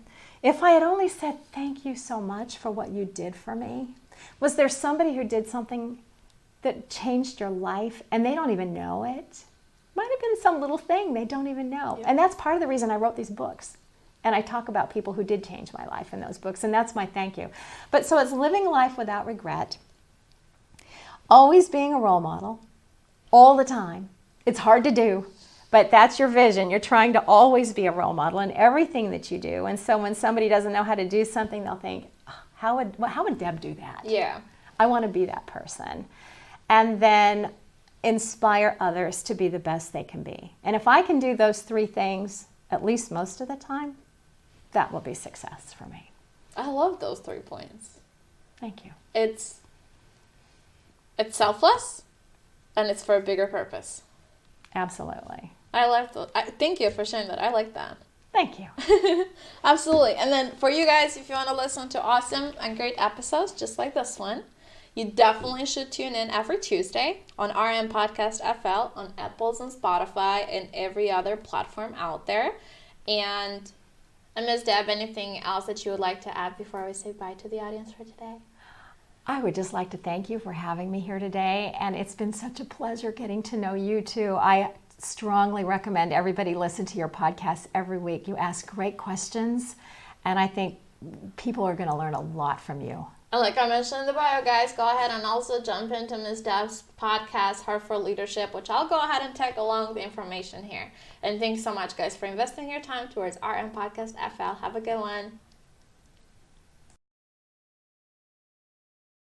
if I had only said thank you so much for what you did for me. Was there somebody who did something that changed your life and they don't even know it? Might have been some little thing they don't even know. Yeah. And that's part of the reason I wrote these books. And I talk about people who did change my life in those books, and that's my thank you. But so it's living a life without regret, always being a role model, all the time. It's hard to do, but that's your vision. You're trying to always be a role model in everything that you do. And so when somebody doesn't know how to do something, they'll think, how would Deb do that? Yeah. I want to be that person. And then inspire others to be the best they can be. And if I can do those 3 things at least most of the time, that will be success for me. I love those 3 points. Thank you. It's selfless, and it's for a bigger purpose. Absolutely. I like that. Thank you for sharing that. I like that. Thank you. Absolutely. And then for you guys, if you want to listen to awesome and great episodes just like this one, you definitely should tune in every Tuesday on rmpodcastfl on Apple's and Spotify and every other platform out there. And Ms. Deb, anything else that you would like to add before we say bye to the audience for today? I would just like to thank you for having me here today, and it's been such a pleasure getting to know you too. I strongly recommend everybody listen to your podcast every week. You ask great questions, and I think people are going to learn a lot from you. And like I mentioned in the bio, guys, go ahead and also jump into Ms. Deb's podcast, Heartfelt Leadership, which I'll go ahead and tag along the information here. And thanks so much, guys, for investing your time towards RM Podcast FL. Have a good one.